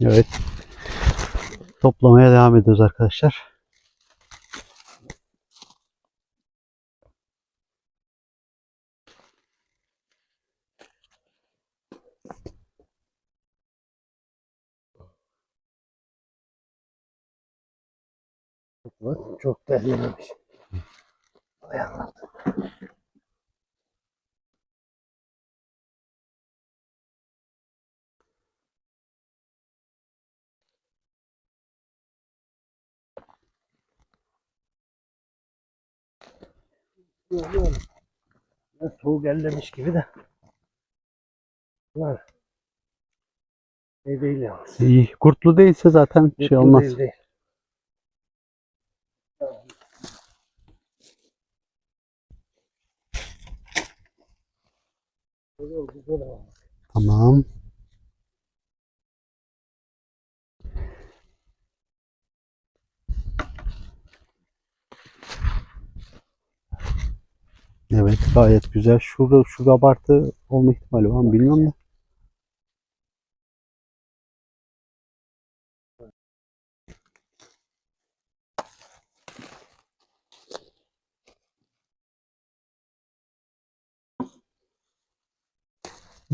Evet. Toplamaya devam ediyoruz arkadaşlar. Çok terlememiş. Ayaklar. Soğuk ellemiş gibi de. Var. Ne değil yalnız. İyi. Kurtlu değilse zaten şey Mutlu olmaz. değil değil. Güzel ama. Tamam. Evet, gayet güzel. Şu abartı olma ihtimali var mı bilmiyorum da.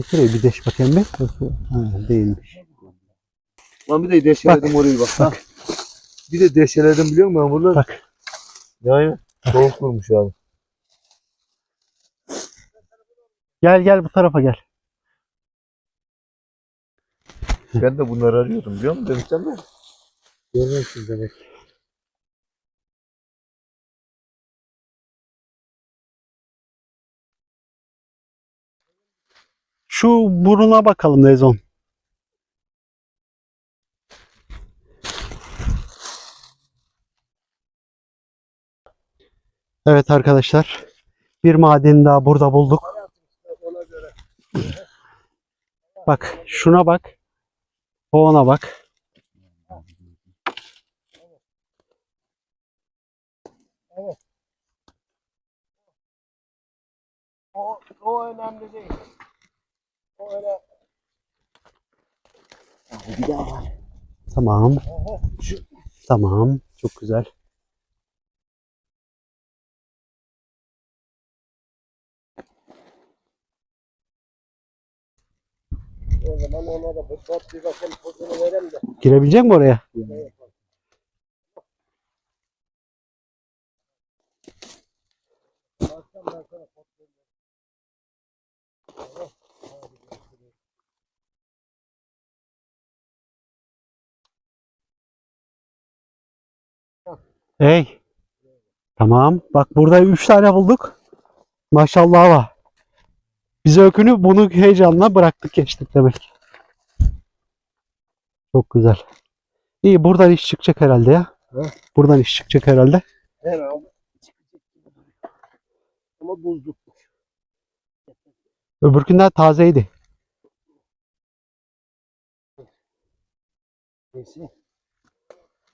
Şurayı bir deş bakayım bir. Ha, değilmiş. Lan bir de deşeledim orayı bak. Bak. Bir de deşeledim biliyor musun burada? Bak. Yani soğuk kurmuş abi. Gel bu tarafa gel. Ben de bunları arıyordum biliyor musun? Demişten de. Görmüşsün demek. Şu buruna bakalım Rezon. Evet arkadaşlar. Bir madeni daha burada bulduk. Bak şuna bak. Ona bak. O önemli değil. O öyle. Bir daha var. Tamam. Tamam. Çok güzel. O zaman ona da bir bakalım pozunu verelim de. Girebilecek mi oraya? Evet. Hey. Tamam. Bak burada 3 tane bulduk. Maşallah var. Biz öykünü bunu heyecanla bıraktık geçtik demek. Çok güzel. İyi buradan iş çıkacak herhalde ya. He? Buradan iş çıkacak herhalde. Herhalde. Ama buzluk. Öbürkünden tazeydi. Neyse.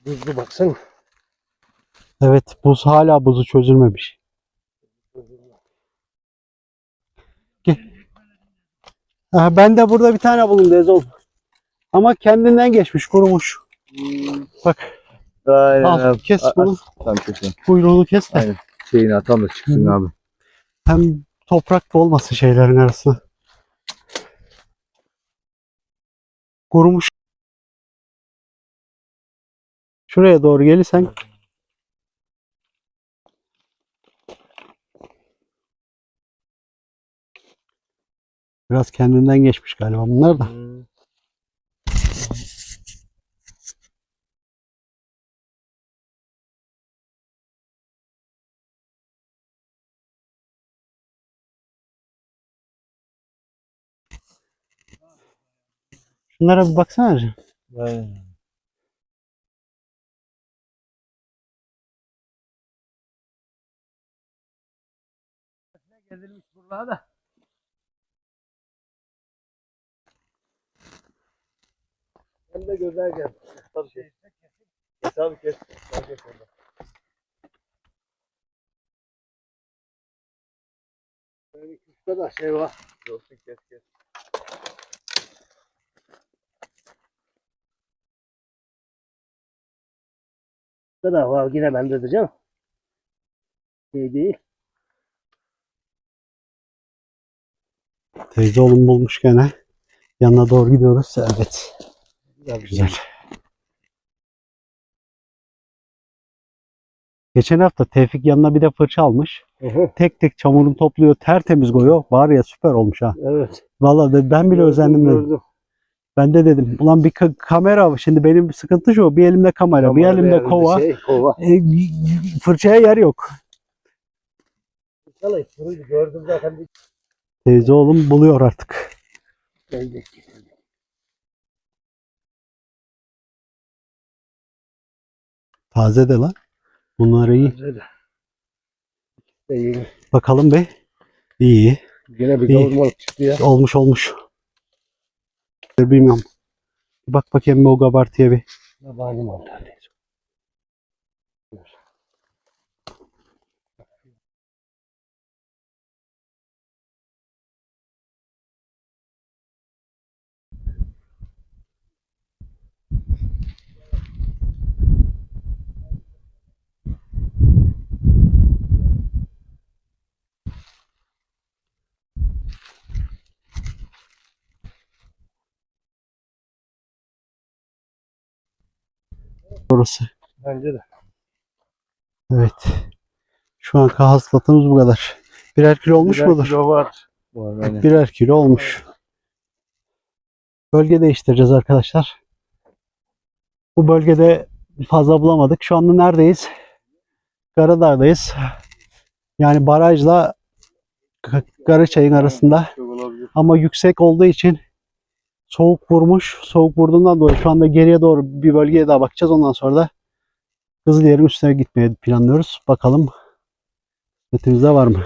Buzlu baksana. Evet hala buzu çözülmemiş. Ben de burada bir tane buldum Dezol. Ama kendinden geçmiş, kurumuş. Bak. Aynen Al abi. kes bunu. Tamam kesin. Kuyruğunu kes de. Aynen. Şeyini atam da çıksın abi. Hem toprak da olmasın şeylerin arasına. Kurumuş. Şuraya doğru gelirsen. Biraz kendinden geçmiş galiba bunlar da. Şunlara bir baksana. Aynen. Gezilmiş buralarda da. Hem de güzel gelmiş. Tabii kes. Kes abi kes. Fark et orada. Böyle küçükte de şey var. Yoksa kes kes. Bedava yine bende de canım. Şey değil. Teyze oğlum bulmuş gene. Yanına doğru gidiyoruz. Evet. Güzel. Geçen hafta Tevfik yanına bir de fırça almış. Hı hı. Tek tek çamurunu topluyor. Tertemiz koyuyor. Var ya süper olmuş ha. Evet. Vallahi ben bile özendim dedim. Gördüm. Ben de dedim. Ulan bir kamera. Şimdi benim sıkıntı şu. Bir elimde kamera. Bir elimde kova. Kova. Fırçaya yer yok. Gördüm zaten. Teyze oğlum buluyor artık. Taze de lan. Bunlar iyi. İyi. Bakalım be. İyi. Yine bir İyi. kavurmalık çıktı ya. Olmuş. Bilmiyorum. Bak bakayım o kabartıya bir. Yabancı mal. Orası. Bence de. Evet. Şu anki hasılatımız bu kadar. Birer kilo olmuş Birer mudur? kilo var. Var Birer kilo olmuş. Bölge değiştireceğiz arkadaşlar. Bu bölgede fazla bulamadık. Şu anda neredeyiz? Karadağ'dayız. Yani barajla Karaçay'ın arasında. Çok olabilir. Ama yüksek olduğu için soğuk vurmuş. Soğuk vurduğundan dolayı şu anda geriye doğru bir bölgeye daha bakacağız. Ondan sonra da Kızılyer'in üstüne gitmeye planlıyoruz. Bakalım kısmetimizde var mı?